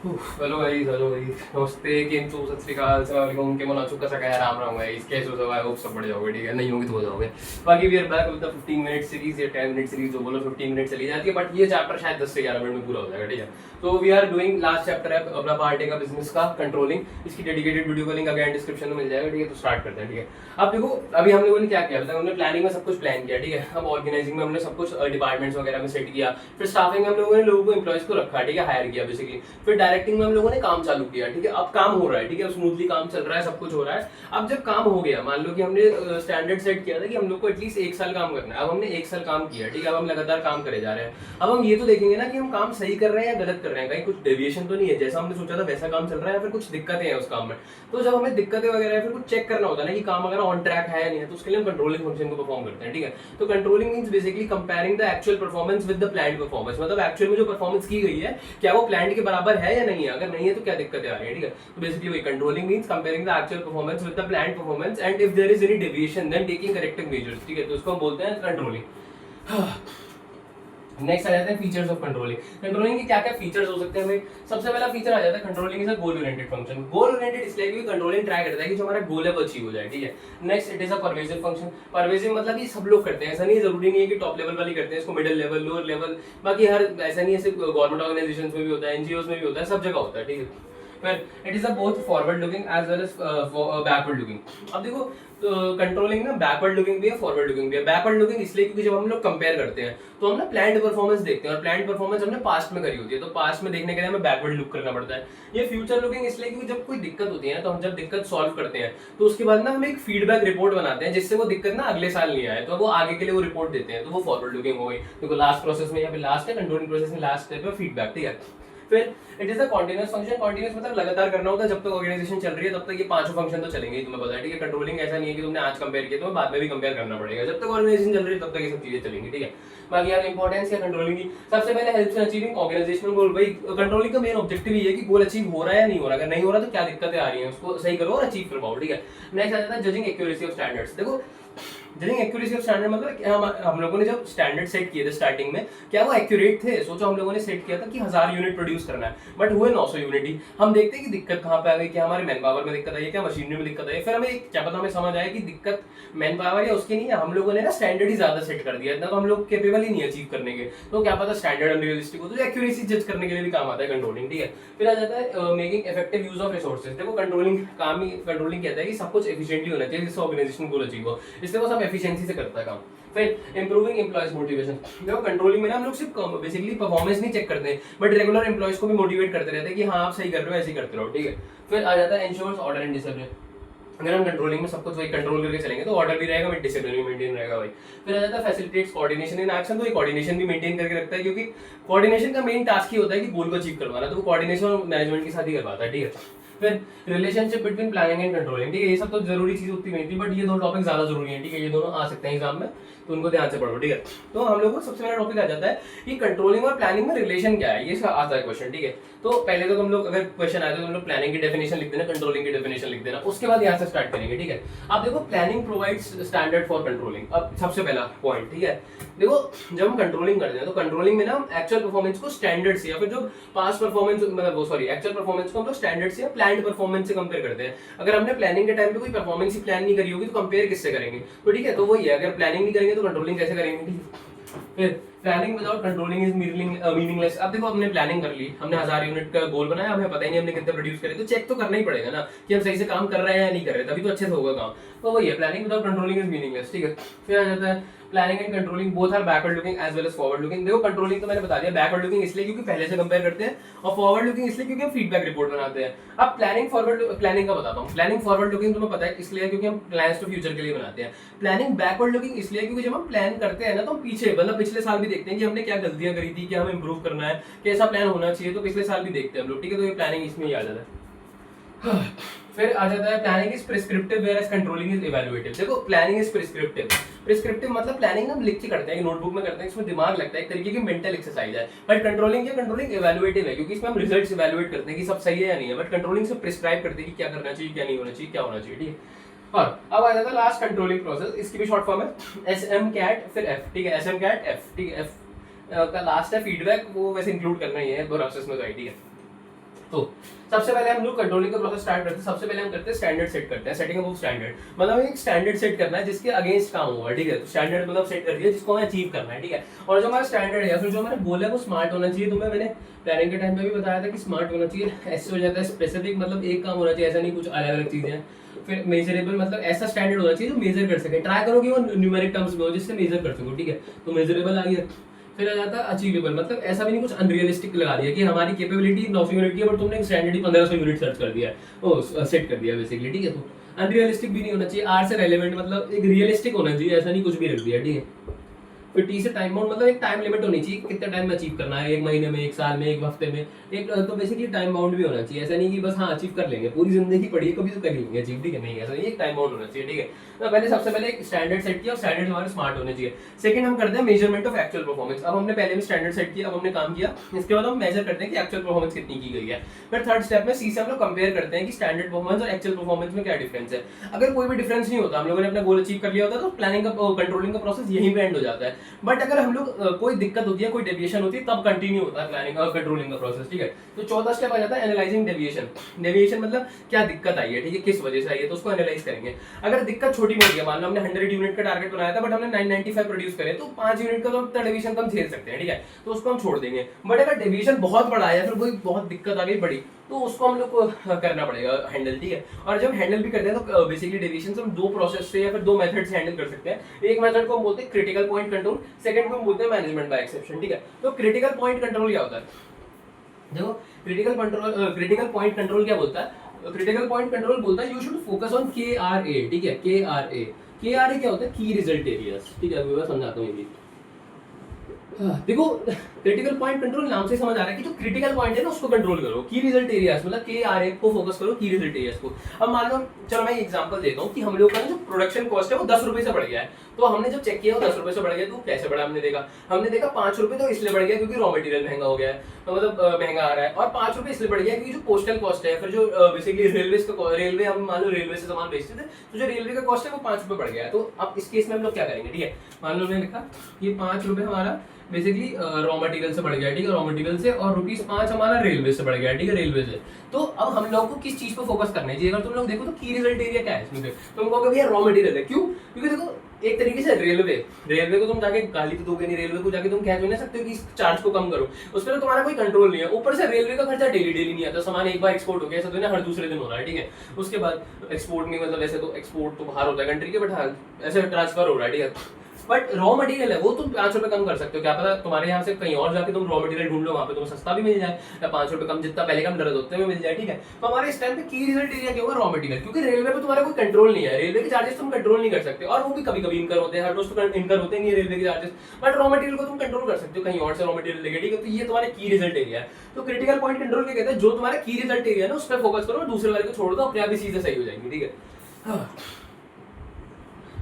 Hello guys, नमस्ते, केम छो, सत श्री अकाल, अस्सलाम वालेकुम, केमन आछो, कसा काय राम राम गाइस, कैसे हो सब? आई होप सब बढ़िया होगे, ठीक है, नहीं होगी तो हो जाओगे। बाकी we are back with the 15 minute series या 10 मिनट सीरीज, जो बोलो 15 मिनट चली जाती है, बट ये चैप्टर शायद 10 से 11 मिनट में पूरा हो जाएगा, ठीक है। तो we are doing last chapter है अपना पार्ट ए का बिजनेस का कंट्रोलिंग। इसकी डेडिकेटेड वीडियो का लिंक अगेन डिस्क्रिप्शन में मिल जाएगा, ठीक है। तो स्टार्ट करते हैं, ठीक है। अब देखो, अभी हम लोगों ने क्या किया, हमने प्लानिंग में सब कुछ प्लान किया, ठीक है। अब ऑर्गेनाइजिंग में हमने सब कुछ डिपार्टमेंट्स वगैरह में सेट किया, फिर स्टाफिंग में हम लोगों ने लोगों को एम्प्लॉइज को रखा, ठीक है, हायर किया बेसिकली। फिर डायरेक्टिंग में हम लोगों ने काम चालू किया, ठीक है। अब काम हो रहा है, ठीक है, स्मूथली काम चल रहा है, सब कुछ हो रहा है। अब जब काम हो गया, मान लो कि हमने स्टैंडर्ड सेट किया था कि हम लोग को एटलीस्ट 1 साल काम करना है। अब हमने 1 साल काम किया, ठीक है। अब हम लगातार काम करे जा रहे हैं। अब हम ये तो देखेंगे ना कि हम काम सही कर रहे हैं या गलत कर रहे हैं, कहीं कुछ डेविएशन तो नहीं है, जैसा हमने सोचा था वैसा काम चल रहा है या फिर कुछ दिक्कतें हैं उस काम में। तो जब हमें दिक्कतें वगैरह है, फिर कुछ चेक करना होता है ना कि काम अगर ऑन ट्रैक है या नहीं है, तो उसके लिए हम कंट्रोलिंग फंक्शन को परफॉर्म करते हैं, ठीक है। तो controlling means basically comparing the actual performance with the planned performance, मतलब एक्चुअल में जो परफॉर्मेंस की गई है क्या वो प्लान्ड के बराबर है या नहीं है, अगर नहीं है तो क्या दिक्कतें आ रही है, ठीक है। तो बेसिकली वही controlling means comparing the actual performance with the planned performance and if there is any deviation then taking corrective measures, ठीक है। तो इसको हम बोलते हैं कंट्रोलिंग। नेक्स्ट आ जाता है फीचर्स ऑफ कंट्रोलिंग। कंट्रोलिंग के क्या क्या फीचर्स हो सकते हैं भाई? सबसे पहला फीचर आ जाता है controlling is a goal oriented function. Goal oriented इसलिए क्योंकि कंट्रोलिंग ट्राई करता है कि जो हमारा गोल है वो अचीव हो जाए, ठीक है। Next it is a pervasive function. Pervasive मतलब ये सब लोग करते हैं, ऐसा नहीं, जरूरी नहीं है कि टॉप लेवल वाले करते हैं इसको, मिडिल लेवल, लोअर लेवल, बाकी हर, ऐसा नहीं है सिर्फ गवर्नमेंट ऑर्गेनाइजेशंस में भी होता है, एनजीओस में भी होता है, सब जगह होता है, ठीक है। फिर it is a both forward looking as well as backward looking. अब देखो, तो कंट्रोलिंग ना बैकवर्ड लुकिंग भी है, फॉरवर्ड लुकिंग भी है। बैकवर्ड लुकिंग इसलिए क्योंकि जब हम लोग कंपेयर करते हैं तो हम ना प्लान्ड परफॉर्मेंस देखते हैं, और प्लान्ड परफॉर्मेंस हमने पास्ट में करी होती है, तो पास्ट में देखने के लिए हमें बैकवर्ड लुक करना पड़ता है। ये फ्यूचर लुकिंग इसलिए क्योंकि जब कोई दिक्कत होती है ना, तो हम जब दिक्कत सॉल्व करते हैं तो उसके बाद ना हम एक फीडबैक रिपोर्ट बनाते हैं, जिससे वो दिक्कत ना अगले साल नहीं आए, तो वो आगे के लिए वो रिपोर्ट देते हैं, तो वो फॉरवर्ड लुकिंग हो गई। देखो लास्ट प्रोसेस में, यहाँ पे लास्ट है कंट्रोलिंग प्रोसेस में, लास्ट स्टेप है फीडबैक, ठीक है। फिर it is a continuous function. Continuous मतलब लगातार करना होता है, जब तक ऑर्गेनाइजेशन चल रही है तब तक ये पांचों फंक्शन तो चलेंगे ही, तुम्हें पता है, ठीक है। कंट्रोलिंग ऐसा नहीं है कि तुमने आज कंपेयर किया तो बाद में भी कंपेयर करना पड़ेगा, जब तक ऑर्गेनाइजेशन चल रही है तब तक ये सब चीजें चलेंगी, ठीक है। बाकी यार इंपॉर्टेंस क्या कंट्रोलिंग की, सबसे पहले हेल्प्स इन अचीविंग ऑर्गेनाइजेशनल गोल। भाई कंट्रोलिंग का मेन ऑब्जेक्टिव ये है कि गोल अचीव हो रहा है या नहीं हो रहा, अगर नहीं हो रहा तो क्या दिक्कतें आ रही हैं उसको सही करो और अचीव करवाओ, ठीक है। नेक्स्ट आ जाता है जजिंग एक्यूरेसी ऑफ स्टैंडर्ड्स। देखो जजिंग एक्यूरेसी ऑफ स्टैंडर्ड मतलब क्या, हम लोगों ने जब स्टैंडर्ड सेट किए थे स्टार्टिंग में, क्या वो एक्यूरेट थे? सोचो हम लोगों ने सेट किया था कि 1000 यूनिट प्रोड्यूस करना है, बट हुए 900 यूनिट ही। हम देखते हैं कि दिक्कत कहाँ पे आ गई, क्या हमारे मैन पावर में दिक्कत आई है, क्या मशीनरी में दिक्कत आई है। फिर हमें क्या पता, हमें समझ आया कि दिक्कत मैन पावर या उसकी नहीं है, हम लोगों ने ना स्टैंडर्ड ही ज्यादा सेट कर दिया, इतना तो हम लोग केपेबल ही नहीं अचीव करने के। तो क्या पता स्टैंडर्ड अनरियलिस्टिक हो, तो एक्यूरेसी जज करने के लिए भी काम आता है कंट्रोलिंग, ठीक है। फिर आ जाता है making effective use of resources. देखो कंट्रोलिंग काम ही, कंट्रोलिंग कहता है कि सब कुछ एफिशिएंटली होना चाहिए जिससे ऑर्गेनाइजेशन गोल अचीव हो, इसलिए वो सब एफिशिएंसी से करता है काम। फिर इंप्रूविंग एम्प्लॉयज मोटिवेशन। देखो कंट्रोलिंग में ना हम लोग सिर्फ बेसिकली परफॉर्मेंस नहीं चेक करते हैं, बट रेगुलर एम्प्लॉयज को भी मोटिवेट करते रहते हैं कि हाँ आप सही कर रहे हो, ऐसे ही करते रहो, ठीक है। फिर आ जाता है इंश्योर्स ऑर्डर एंड डिसिप्लिन। अगर हम कंट्रोलिंग में सब कुछ वही कंट्रोल करके चलेंगे तो ऑर्डर भी रहेगा, डिसिप्लिन भी मेंटेन रहेगा भाई। फिर आ जाता है फैसिलिटेट्स कोऑर्डिनेशन इन एक्शन। तो ये कोऑर्डिनेशन भी मेंटेन करके रखता है, क्योंकि कोऑर्डिनेशन का मेन टास्क ही होता है कि गोल को अचीव करवाना, तो वो कोऑर्डिनेशन और मैनेजमेंट के साथ ही करवाता है, ठीक है। फिर relationship between planning and controlling, ठीक है। ये सब तो जरूरी चीज होती नहीं थी, बट ये दो टॉपिक ज्यादा जरूरी है, ठीक है। ये दोनों आ सकते हैं एग्जाम में, तो उनको ध्यान से पढ़ो, ठीक है। तो हम लोग को सबसे पहला टॉपिक आ जाता है कि कंट्रोलिंग और प्लानिंग में रिलेशन क्या है, ये आता है क्वेश्चन, ठीक है। तो पहले तो तुम लोग अगर क्वेश्चन आए तो तुम लोग प्लानिंग की डेफिनेशन लिख देना, कंट्रोलिंग की डेफिनेशन लिख देना, उसके बाद यहाँ से स्टार्ट करेंगे, ठीक है। अब देखो planning provides standard for controlling. अब सबसे पहला पॉइंट, ठीक है, देखो जब हम कंट्रोलिंग करते हैं तो कंट्रोलिंग में ना हम एक्चुअल परफॉर्मेंस को स्टैंडर्ड से या फिर जो पास्ट परफॉर्मेंस, मतलब वो सॉरी एक्चुअल परफॉर्मेंस को हम लोग स्टैंडर्ड से या प्लान्ड परफॉर्मेंस से कंपेयर करते हैं। अगर हमने प्लानिंग के टाइम पे कोई परफॉर्मेंस ही प्लान नहीं करी होगी तो कंपेयर किससे करेंगे? तो ठीक है, तो वही है, अगर प्लानिंग नहीं करेंगे तो कंट्रोलिंग कैसे करेंगे, ठीक है। फिर planning without controlling is meaningless. अब देखो हमने प्लानिंग कर ली, हमने 1000 यूनिट का गोल बनाया, हमें पता ही नहीं हमने कितने प्रोड्यूस करे, तो चेक तो करना ही पड़ेगा ना कि हम सही से काम कर रहे हैं या नहीं कर रहे, तभी तो अच्छे से होगा काम। तो वही है, planning without controlling is meaningless, ठीक है। फिर आ जाता है planning and controlling both are backward looking as well as forward looking. देखो कंट्रोलिंग तो मैंने बता दिया, बैकवर्ड लुकिंग इसलिए क्योंकि पहले से कंपेयर करते हैं, और फॉरवर्ड लुकिंग इसलिए क्योंकि हम फीडबैक रिपोर्ट बनाते हैं। अब प्लानिंग का बताता हूँ। प्लानिंग फॉरवर्ड लुकिंग तुम्हें पता है इसलिए क्योंकि हम प्लान्स टू फ्यूचर के लिए बनाते हैं। प्लानिंग बैकवर्ड लुकिंग इसलिए क्योंकि जब हम प्लान करते हैं ना तो हम पीछे, मतलब पिछले साल भी देखते हैं कि हमने क्या गलतियां करी थी, क्या हमें इंप्रूव करना है, कैसा प्लान होना चाहिए, तो पिछले साल भी देखते हैं हम लोग, ठीक है। तो ये प्लानिंग इसमें ही आ जाता है। फिर आ जाता है planning is prescriptive whereas controlling is evaluative. देखो प्लानिंग इज प्रिस्क्रिप्टिव। प्रिस्क्रिप्टिव मतलब प्लानिंग हम लिख के करते हैं, नोटबुक में करते हैं, इसमें दिमाग लगता है, एक तरीके की मेंटल एक्सरसाइज है। बट कंट्रोलिंग इवैल्यूएटिव है, क्योंकि इसमें हम रिजल्ट्स इवैल्यूएट करते हैं कि सब सही है या नहीं है। बट कंट्रोलिंग से प्रिस्क्राइब करते हैं कि क्या करना चाहिए, क्या नहीं होना चाहिए, क्या होना चाहिए, ठीक है। और अब आ जाता है लास्ट कंट्रोलिंग प्रोसेस, इसकी भी शॉर्ट फॉर्म है SMCAT फिर F, ठीक है। SMCAT F, ठीक है। F का लास्ट है फीडबैक, वो वैसे इंक्लूड करना ही है प्रोसेस में, ठीक है। तो सबसे पहले हम लोग कंट्रोलिंग का प्रोसेस स्टार्ट करते हैं। सबसे पहले हम करते हैं स्टैंडर्ड सेट करते हैं, सेटिंग ऑफ स्टैंडर्ड। मतलब एक स्टैंडर्ड सेट करना है जिसके अगेंस्ट काम होगा, ठीक है। तो स्टैंडर्ड मतलब सेट कर दिया जिसको हमें अचीव करना है, ठीक है। और जो हमारा स्टैंडर्ड है या फिर जो हमारा गोल है वो स्मार्ट होना चाहिए। तो मैंने प्लानिंग के टाइम पे भी बताया था कि स्मार्ट होना चाहिए। ऐसे हो जाता है स्पेसिफिक, मतलब एक काम होना चाहिए, ऐसा नहीं कुछ अलग अलग चीजें हैं। फिर मेजरेबल, मतलब ऐसा स्टैंडर्ड होना चाहिए जो मेजर कर सके। ट्राई करो कि वो न्यूमेरिक टर्म्स में हो जिससे मेजर कर सको, ठीक है। तो मेजरेबल आ गया। फिर आ जाता है अचीवेबल, मतलब ऐसा भी नहीं कुछ अनरियलिस्टिक लगा दिया कि हमारी कैपेबिलिटी 900 यूनिट की है बट तुमने स्टैंडर्ड ही 1500 यूनिट सर्च कर दिया है, ओ सेट कर दिया बेसिकली, ठीक है। तो अनरियलिस्टिक भी नहीं होना चाहिए। आर से रेलेवेंट, मतलब एक रियलिस्टिक होना चाहिए, ऐसा नहीं कुछ भी रख दिया, ठीक है। फिर टी से टाइम बाउंड, मतलब एक टाइम लिमिट होनी चाहिए कितने टाइम में अचीव करना है, एक महीने में, एक साल में, एक हफ्ते में, एक तो बेसिकली टाइम बाउंड भी होना चाहिए। ऐसा नहीं कि बस हाँ अचीव कर लेंगे, पूरी जिंदगी पड़ी है कभी तो कर लेंगे अचीव, ठीक है, नहीं ऐसा नहीं, एक टाइम बाउंड होना चाहिए, ठीक है। तो पहले सबसे पहले एक स्टैंडर्ड सेट किया और स्टैंडर्ड हमारे स्मार्ट होने चाहिए। सेकंड हम करते हैं मेजरमेंट ऑफ एक्चुअल परफॉर्मेंस। अब हमने पहले भी स्टैंडर्ड सेट किया, अब हमने काम किया, इसके बाद हम मेजर करते हैं कि एक्चुअल परफॉर्मेंस कितनी की गई है। फिर थर्ड स्टेप में सी से हम लोग कंपेयर करते हैं कि स्टैंडर्ड परफॉर्मेंस और एक्चुअल परफॉर्मेंस में क्या डिफरेंस है। अगर कोई भी डिफरेंस नहीं होता, हम लोगों ने अपना गोल अचीव कर लिया होता तो प्लानिंग का कंट्रोलिंग का प्रोसेस यहीं पे एंड हो जाता है। बट अगर हम लोग कोई दिक्कत होती है, कोई डेविएशन होती है, तब कंटिन्यू होता है प्लानिंग और कंट्रोलिंग का प्रोसेस, ठीक है। तो चौथा स्टेप आ जाता है एनालाइजिंग डेविएशन। डेविएशन मतलब क्या दिक्कत आई है, ठीक है, किस वजह से आई है, तो उसको एनालाइज करेंगे। अगर दिक्कत छोटी मोटी है, मान लो हमने 100 यूनिट का टारगेट बनाया था बट हमने 995 प्रोड्यूस करे, तो 5 यूनिट का तो डेविएशन कम झेल सकते हैं, ठीक है, तो उसको हम छोड़ देंगे। बट अगर डेविएशन बहुत बड़ा है या फिर कोई बहुत दिक्कत आ गई बड़ी, तो उसको हम लोग को करना पड़ेगा हैंडल, ठीक है। और जब हैंडल भी करते हैं तो बेसिकली डेविएशन हम दो प्रोसेस से या फिर दो मेथड से हैंडल कर सकते हैं। एक मेथड को हम बोलते हैं क्रिटिकल पॉइंट कंट्रोल, सेकंड को हम बोलते हैं मैनेजमेंट बाय एक्सेप्शन, ठीक है। तो क्रिटिकल पॉइंट कंट्रोल क्या होता है, देखो क्रिटिकल पॉइंट कंट्रोल क्या बोलता है, क्रिटिकल पॉइंट कंट्रोल बोलता है you should focus on KRA, ठीक है। KRA क्या होता है, की रिजल्ट एरियाज, ठीक है। अभी मैं समझाता हूँ ये। देखो क्रिटिकल पॉइंट कंट्रोल नाम से समझ आ रहा है कि जो क्रिटिकल पॉइंट है ना उसको कंट्रोल करो। की रिजल्ट एरियाज मतलब KRA को फोकस करो, की रिजल्ट एरियाज को। अब मान लो, चलो मैं एग्जांपल देता हूँ कि हम लोग का जो प्रोडक्शन कॉस्ट है वो 10 रुपए से बढ़ गया है। तो हमने जब चेक किया वो 10 रुपए से बढ़ गया, तो कैसे बढ़ा हमने देखा 5 रुपए तो इसलिए बढ़ गया क्योंकि रॉ मटेरियल महंगा हो गया है, तो मतलब महंगा आ रहा है। और 5 रुपए इसलिए बढ़ गया क्योंकि जो पोस्टल कॉस्ट है, फिर जो बेसिकली रेलवे हम मान लो रेलवे से सामान बेचते थे, तो जो रेलवे का कॉस्ट है वो 5 रुपए बढ़ गया है। तो अब इस केस में हम लोग क्या करेंगे, ठीक है। मान लो मैंने लिखा ये 5 रुपए हमारा बेसिकली रॉ मटेरियल से बढ़ गया, ठीक है, रॉ मटेरियल से, और ₹5 हमारा रेलवे से बढ़ गया, ठीक है, रेलवे से। तो अब हम लोग को किस चीज पर फोकस करना चाहिए, अगर तुम लोग देखो तो की रिजल्ट एरिया क्या है इसमें, तुम कहोगे भैया रॉ मटेरियल है, क्यों, क्योंकि देखो एक तरीके से रेलवे को तुम जाके गाली तो दोगे नहीं, रेलवे को जाके तुम कह नहीं सकते हो कि इस चार्ज को कम करो, उस पर तुम्हारा कोई कंट्रोल नहीं है। ऊपर से रेलवे का खर्चा डेली नहीं आता, सामान एक बार एक्सपोर्ट हो गया, ऐसा तो ना हर दूसरे दिन हो रहा है, ठीक है। उसके बाद एक्सपोर्ट नहीं, मतलब ऐसे तो एक्सपोर्ट तो बाहर होता है कंट्री के, बट हाँ ऐसे ट्रांसफर हो रहा है, ठीक है। बट रॉ मटेरियल है वो तुम 5 रुपए कम कर सकते हो, क्या पता तुम्हारे यहाँ से कहीं और जाके तुम रॉ मटेरियल ढूंढ लो, वहाँ पे तुम्हें सस्ता भी मिल जाए, या 5 रुपए कम, जितना पहले कम दर्द होते में मिल जाए, ठीक है। तो हमारे इस टाइम पे की रिजल्ट एरिया क्या होगा, रॉ मटेरियल, क्योंकि रेलवे पे तुम्हारा कोई कंट्रोल नहीं है, रेलवे के चार्जेस तुम कंट्रोल नहीं कर सकते, और वो भी कभी कभी इनकर होते हैं, हर रोज तो इनकर होते नहीं है रेलवे के चार्जेस, बट रॉ मटेरियल को तुम कंट्रोल कर सकते हो, कहीं और से रॉ मटेरियल लेके, ठीक है। तो ये तुम्हारे की रिजल्ट एरिया है। तो क्रिटिकल पॉइंट कंट्रोल क्या कहता है, जो तुम्हारा की रिजल्ट एरिया है ना उस पर फोकस करो, दूसरे वाले को छोड़ दो, अपने आप ही चीजें सही हो जाएंगी, ठीक है।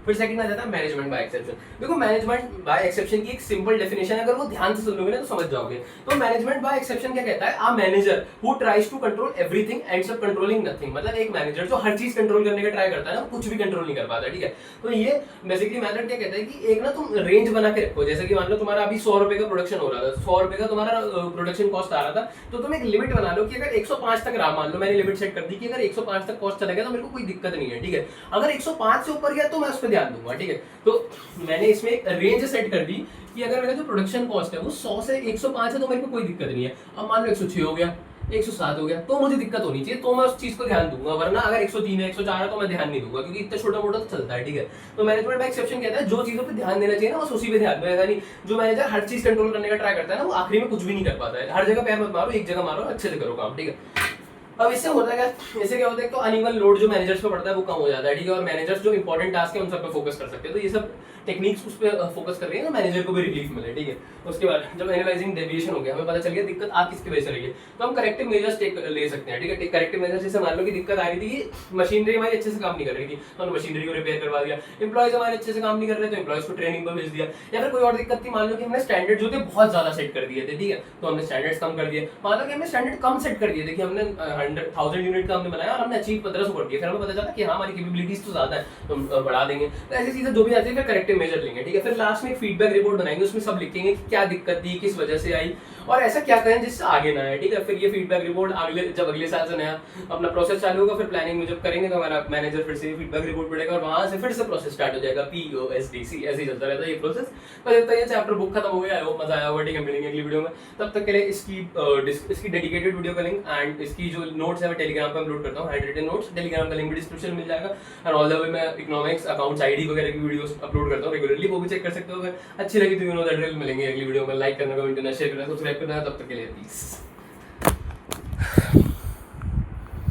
फिर सेकंड आ जाता है मैनेजमेंट बाय एक्सेप्शन। देखो मैनेजमेंट बाय एक्सेप्शन की एक सिंपल डेफिनेशन अगर वो ध्यान से सुन लोगे ना तो समझ जाओगे। तो मैनेजमेंट बाय एक्सेप्शन क्या कहता है, a manager who tries to control everything ends up controlling nothing. मतलब एक मैनेजर जो हर चीज कंट्रोल करने का ट्राई करता है ना, कुछ भी कंट्रोल नहीं कर पाता, ठीक है। तो ये बेसिकली मेथड क्या कहता है कि एक ना तुम रेंज बना के रखो, जैसे कि मान लो तुम्हारा अभी 100 रुपए का प्रोडक्शन हो रहा था, 100 रुपए का तुम्हारा प्रोडक्शन कॉस्ट आ रहा था, तो तुम एक लिमिट बना लो कि अगर 105 तक रहा, मान लो मैंने लिमिट सेट कर दी कि अगर 105 तक कॉस्ट चला गया तो मेरे को कोई दिक्कत नहीं है, ठीक है। अगर 105 से ऊपर गया तो मैं उस पर ध्यान दूंगा, ठीक है। तो मैंने इसमें एक रेंज सेट कर दी कि अगर मेरा जो प्रोडक्शन कॉस्ट है वो 100 से 105 है तो मेरे को कोई दिक्कत नहीं है। अब मान लो 106 हो गया, 107 हो गया, तो मुझे दिक्कत होनी चाहिए, तो मैं उस चीज को ध्यान दूंगा, वरना अगर 103 है, 104 है तो मैं ध्यान नहीं दूंगा, क्योंकि इतना छोटा मोटा तो चलता है, ठीक है। तो मैनेजमेंट बाय एक्सेप्शन कहता है जो चीजों पे ध्यान देना चाहिए ना बस उसी पे ध्यान दो। ऐसा नहीं जो मैनेजर हर चीज कंट्रोल करने का ट्राई करता है ना, वो आखिरी में कुछ भी नहीं कर पाता है। हर जगह पैर मत मारो, एक जगह मारो, अच्छे से करो काम, ठीक है। अब इससे होता है क्या, इससे क्या होता है, तो अनइवन लोड जो मैनेजर्स पे पड़ता है वो कम हो जाता है, ठीक है। और मैनेजर्स जो इंपॉर्टेंट टास्क है उन सब पे फोकस कर सकते हैं। तो ये सब टेक्निक्स उस पर फोकस कर रही है ना, मैनेजर को भी रिलीफ मिले, ठीक है। उसके बाद जब एनालाइजिंग डेविएशन हो गया, हमें पता चल गया दिक्कत आ किसकी वजह से रही है, तो हम करेक्टिव मेजर्स ले सकते हैं, ठीक है। करेक्टिव मेजर्स जैसे मान लो कि दिक्कत आ रही थी कि मशीनरी हमारी अच्छे से काम नहीं कर रही थी, तो हमने मशीनरी को रिपेयर करवा दिया। एम्प्लॉयज हमारे अच्छे से काम नहीं कर रहे तो एम्प्लॉयज को ट्रेनिंग पर भेज दिया। या फिर कोई और दिक्कत थी, मान लो कि हमने स्टैंडर्ड जो थे बहुत ज्यादा सेट कर दिए थे, ठीक है, तो हमने स्टैंडर्ड्स कम कर दिए। मान लो कि हमने स्टैंडर्ड कम सेट कर दिए थे कि हमने 1000 यूनिट का हमने बनाया और हमने अचीव 1500 कर दिया, फिर हमें पता चला कि हाँ हमारी कैपेबिलिटीज तो ज्यादा है, तो हम बढ़ा देंगे। तो ऐसी चीजें जो भी आती है फिर करेक्टिव मेजर लेंगे, ठीक है। फिर लास्ट में एक फीडबैक रिपोर्ट बनाएंगे, उसमें सब लिखेंगे कि क्या दिक्कत थी, किस वजह से आई, और ऐसा क्या करें जिससे आगे ना है, ठीक है। फिर ये फीडबैक रिपोर्ट अगले साल से नया अपना प्रोसेस चालू होगा, फिर प्लानिंग में जब करेंगे तो हमारा मैनेजर फिर से फीडबैक रिपोर्ट पड़ेगा और वहां से फिर से प्रोसेस स्टार्ट हो जाएगा, POSDC, ऐसे ही चलता रहता है ये प्रोसेस। बस इतना ये चैप्टर बुक खत्म हो गया, आई होप मजा आया होगा, ठीक है। मिलेंगे अगली वीडियो में, तब तक के लिए इसकी डेडिकेटेड वीडियो का लिंक एंड इसकी जो नोट्स है मैं टेलीग्राम पर अपलोड करता हूँ, हैंड रिटन नोट्स, टेलीग्राम का लिंक भी डिस्क्रिप्शन में मिल जाएगा। एंड ऑल द वे मैं इकोनॉमिक्स अकाउंट्स आईडी वगैरह की वीडियोस अपलोड करता हूँ रेगुलरली, वो भी चेक कर सकते हो। अगर अच्छी लगी तो यू नो दैट, मिलेंगे अगली वीडियो में। लाइक करना, कमेंट करना, शेयर करना, सब्सक्राइब करना। तब तक के लिए पीस।